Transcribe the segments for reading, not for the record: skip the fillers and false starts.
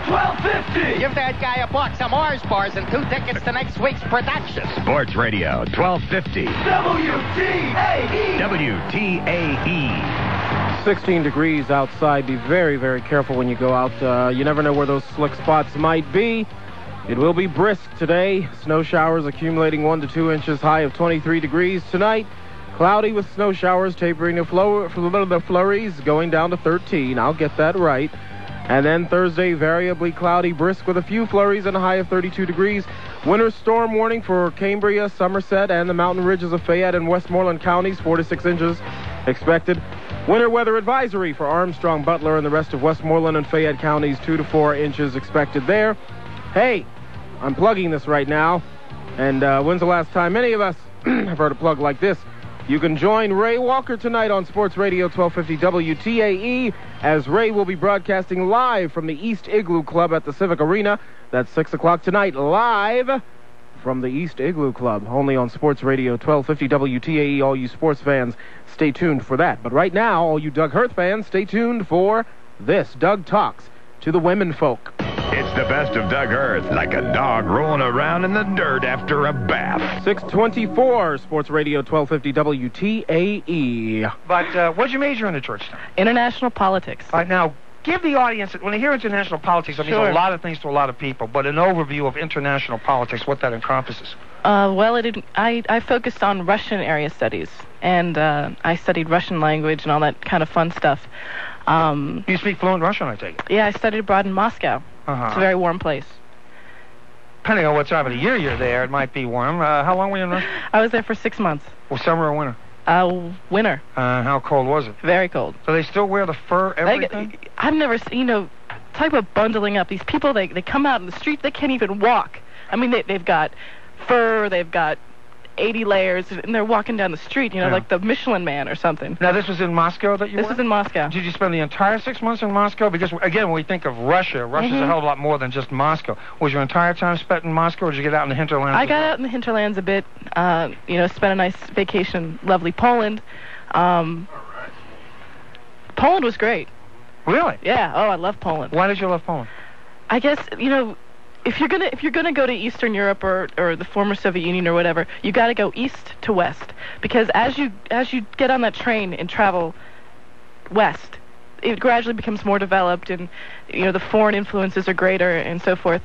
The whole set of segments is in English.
1250. Give that guy a buck, some Mars bars, and 2 tickets to next week's production. Sports Radio 1250. WTAE. WTAE. 16 degrees outside. Be very, very careful when you go out. You never know where those slick spots might be. It will be brisk today. Snow showers accumulating 1 to 2 inches, high of 23 degrees tonight. Cloudy with snow showers tapering to the flurries, going down to 13. I'll get that right. And then Thursday, variably cloudy, brisk with a few flurries and a high of 32 degrees. Winter storm warning for Cambria, Somerset, and the mountain ridges of Fayette and Westmoreland counties, 4 to 6 inches expected. Winter weather advisory for Armstrong, Butler, and the rest of Westmoreland and Fayette counties, 2 to 4 inches expected there. Hey, I'm plugging this right now. And when's the last time any of us have heard a plug like this? You can join Ray Walker tonight on Sports Radio 1250 WTAE, as Ray will be broadcasting live from the East Igloo Club at the Civic Arena. That's 6 o'clock tonight, live from the East Igloo Club, only on Sports Radio 1250 WTAE. All you sports fans, stay tuned for that. But right now, all you Doug Hoerth fans, stay tuned for this. Doug talks to the women folk. It's the best of Doug Hoerth, like a dog rolling around in the dirt after a bath. 624, Sports Radio 1250 WTAE. But what'd you major in at Georgetown? International politics. All right, now, give the audience, when they hear international politics, that means Sure. a lot of things to a lot of people, but an overview of international politics, what that encompasses. Well, I focused on Russian area studies, and I studied Russian language and all that kind of fun stuff. You speak fluent Russian, I take it? Yeah, I studied abroad in Moscow. It's a very warm place. Depending on what time of the year you're there, it might be warm. How long were you in Russia? I was there for 6 months. Well, summer or winter? Winter. How cold was it? Very cold. So they still wear the fur, everything? I've never seen, talk about bundling up. These people, they come out in the street, they can't even walk. I mean, they've got fur, they've got 80 layers, and they're walking down the street, Yeah. like the Michelin Man or something. Now, this was in Moscow that you This were? is in Moscow. Did you spend the entire 6 months in Moscow? Because, again, when we think of Russia's a hell of a lot more than just Moscow. Was your entire time spent in Moscow, or did you get out in the hinterlands? I got out in the hinterlands a bit, spent a nice vacation, lovely Poland. Poland was great. Really? Yeah, I love Poland. Why did you love Poland? I guess, if you're gonna go to Eastern Europe or the former Soviet Union or whatever, you got to go east to west, because as you get on that train and travel west, it gradually becomes more developed, and the foreign influences are greater and so forth,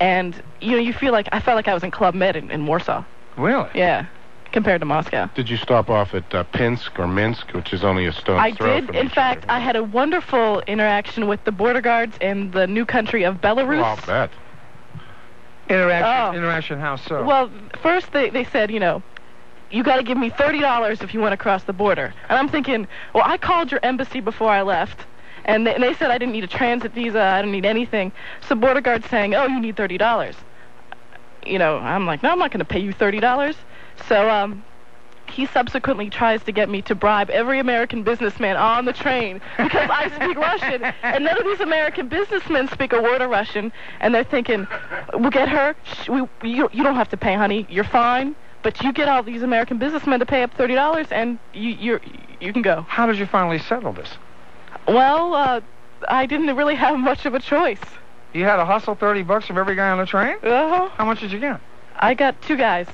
and I felt like I was in Club Med in Warsaw. Really? Yeah, compared to Moscow. Did you stop off at Pinsk or Minsk, which is only a stone's I throw did. from In each fact, other? I had a wonderful interaction with the border guards in the new country of Belarus. Well, I'll bet. Interaction, how so? Well, first they said, you got to give me $30 if you want to cross the border. And I'm thinking, well, I called your embassy before I left, and they said I didn't need a transit visa, I didn't need anything. So border guard's saying, oh, you need $30. I'm like, no, I'm not going to pay you $30. So he subsequently tries to get me to bribe every American businessman on the train because I speak Russian, and none of these American businessmen speak a word of Russian, and they're thinking, we'll get her, you don't have to pay, honey, you're fine, but you get all these American businessmen to pay up $30, and you can go. How did you finally settle this? Well, I didn't really have much of a choice. You had to hustle $30 from every guy on the train? Uh-huh. How much did you get? I got 2 guys.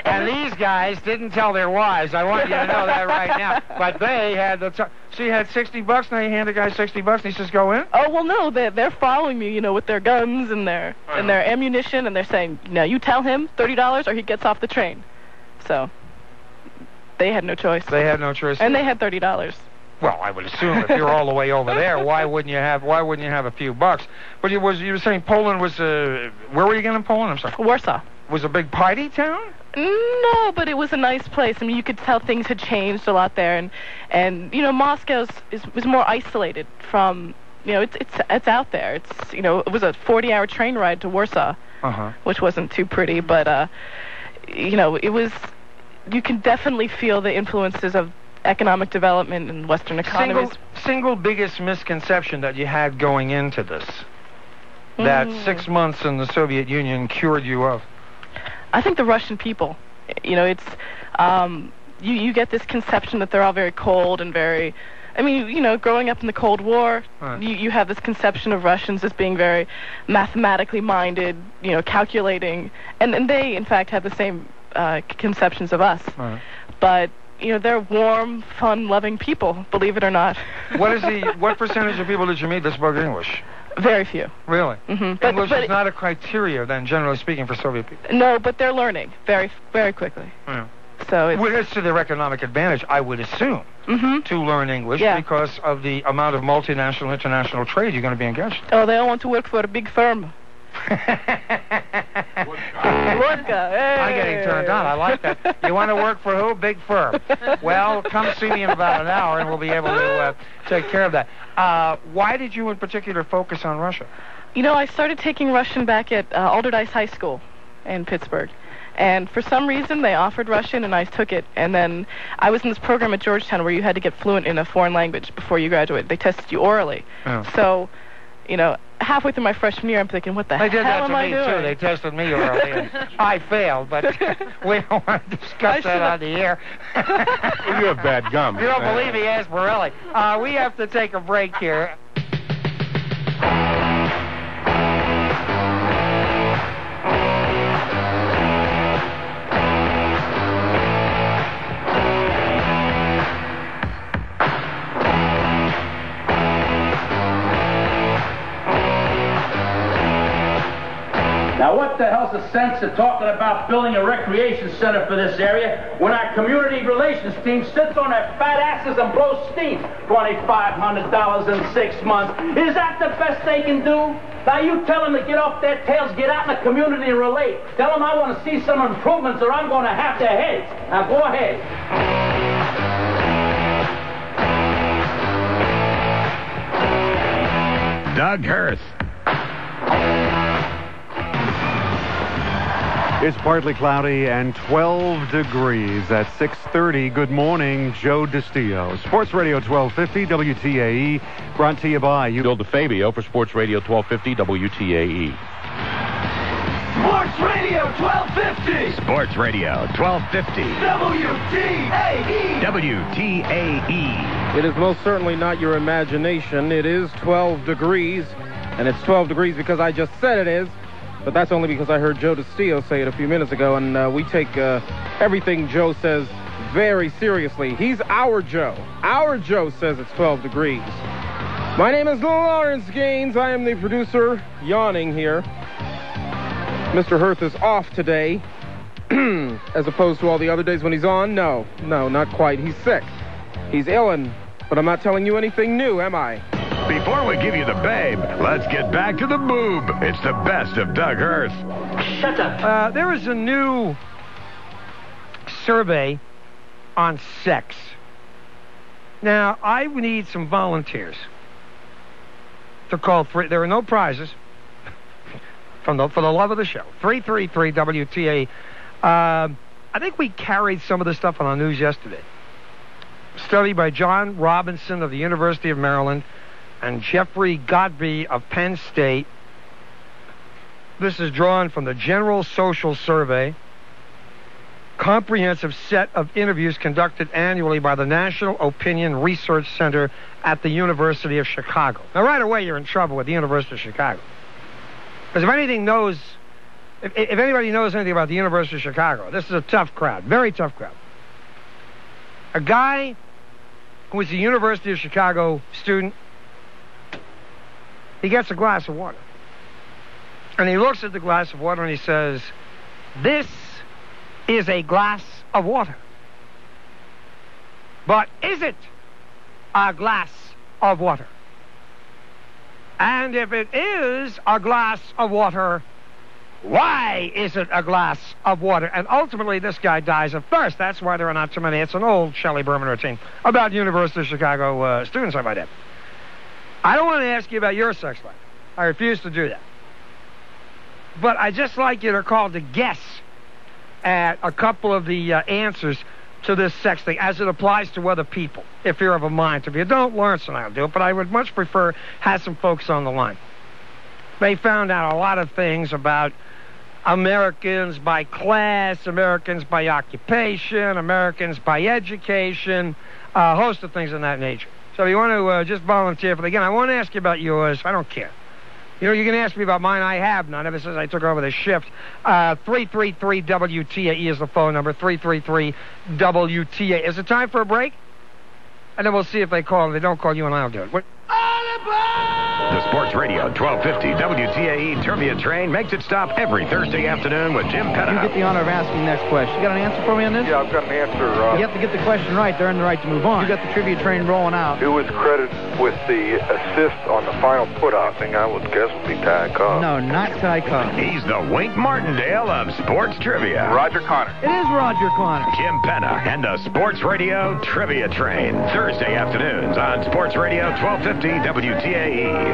And these guys didn't tell their wives. I want you to know that right now. But they had so you had $60. Now you hand the guy $60, and he says, "Go in." Oh well, no, they're following me, with their guns and their ammunition, and they're saying, "No, you tell him $30, or he gets off the train." So they had no choice. They had no choice. And they had $30. Well, I would assume if you're all the way over there, why wouldn't you have a few bucks? But you were saying Poland was where were you again in Poland? I'm sorry. Warsaw. Was a big party town? No, but it was a nice place. I mean, you could tell things had changed a lot there, and Moscow was more isolated from, it's out there. It's it was a 40-hour train ride to Warsaw, which wasn't too pretty, but it was. You can definitely feel the influences of economic development in Western economies. Single biggest misconception that you had going into this, that 6 months in the Soviet Union cured you of? I think the Russian people. It's you get this conception that they're all very cold and very I mean, you know, growing up in the Cold War, Right. you have this conception of Russians as being very mathematically minded, you know, calculating, and they, in fact, have the same conceptions of us. Right. But, you know, they're warm, fun-loving people, believe it or not. What percentage of people did you meet that spoke English? Very few. Really? Mm-hmm. English is not a criteria, then, generally speaking, for Soviet people. No, but they're learning very, very quickly. Yeah. So it's... Well, it's to their economic advantage, I would assume, to learn English because of the amount of multinational, international trade you're going to be engaged in. Oh, they all want to work for a big firm. Vodka. Hey. I'm getting turned on. I like that. You want to work for who? Big firm. Well, come see me in about an hour, and we'll be able to take care of that. Why did you in particular focus on Russia? You know, I started taking Russian back at Alderdice High School in Pittsburgh. And for some reason, they offered Russian, and I took it. And then I was in this program at Georgetown where you had to get fluent in a foreign language before you graduated. They tested you orally. Oh. So, you know, halfway through my freshman year, I'm thinking, what the hell am I doing? They did that to me, too. They tested me orally, and I failed. But we don't want to discuss that on the air. Well, you have bad gum. You don't believe me? Ask Borelli. We have to take a break here. Now, what the hell's the sense of talking about building a recreation center for this area when our community relations team sits on their fat asses and blows steam? $2,500 in 6 months. Is that the best they can do? Now, you tell them to get off their tails, get out in the community and relate. Tell them I want to see some improvements or I'm going to have their heads. Now, go ahead. Doug Hoerth. It's partly cloudy and 12 degrees at 6:30. Good morning, Joe DiStio. Sports Radio 1250 WTAE, brought to you by you. Bill DeFabio for Sports Radio 1250 WTAE. Sports Radio 1250. Sports Radio 1250. WTAE. WTAE. It is most certainly not your imagination. It is 12 degrees, and it's 12 degrees because I just said it is. But that's only because I heard Joe DiStio say it a few minutes ago, and we take everything Joe says very seriously. He's our Joe. Our Joe says it's 12 degrees. My name is Laurence Gaines. I am the producer, yawning here. Mr. Hoerth is off today, as opposed to all the other days when he's on. No, not quite. He's sick. He's illin', but I'm not telling you anything new, am I? Before we give you the babe, let's get back to the boob. It's the best of Doug Hoerth. Shut up. There is a new survey on sex. Now, I need some volunteers to call three. There are no prizes for the love of the show. 333 WTA. I think we carried some of this stuff on our news yesterday. Study by John Robinson of the University of Maryland and Jeffrey Godby of Penn State. This is drawn from the General Social Survey, comprehensive set of interviews conducted annually by the National Opinion Research Center at the University of Chicago. Now, right away, you're in trouble with the University of Chicago. Because if anybody knows anything about the University of Chicago, this is a tough crowd, very tough crowd. A guy who is a University of Chicago student, he gets a glass of water. And he looks at the glass of water and he says, "This is a glass of water. But is it a glass of water? And if it is a glass of water, why is it a glass of water?" And ultimately, this guy dies of thirst. That's why there are not too many. It's an old Shelley Berman routine about University of Chicago students like that. I don't want to ask you about your sex life. I refuse to do that. But I'd just like you to call to guess at a couple of the answers to this sex thing as it applies to other people, if you're of a mind to. If you don't, Laurence and I'll do it, but I would much prefer have some folks on the line. They found out a lot of things about Americans by class, Americans by occupation, Americans by education, a host of things of that nature. So if you want to just volunteer for the game, I won't ask you about yours. I don't care. You know, you can ask me about mine. I have none ever since I took over the shift. 333-WTAE is the phone number. 333-WTAE. Is it time for a break? And then we'll see if they call. If they don't call, you and I'll do it. The Sports Radio 1250 WTAE Trivia Train makes its stop every Thursday afternoon with Jim Pettit. You get the honor of asking the next question. You got an answer for me on this? Yeah, I've got an answer. You have to get the question right to earn the right to move on. You got the trivia train rolling out. Who was credited with the assist on the final put-out thing? I would guess would be Ty Cobb. No, not Ty Cobb. He's the Wink Martindale of sports trivia. Roger Connor. It is Roger Connor. Jim Penna and the Sports Radio Trivia Train. Thursday afternoons on Sports Radio 1250 WTAE.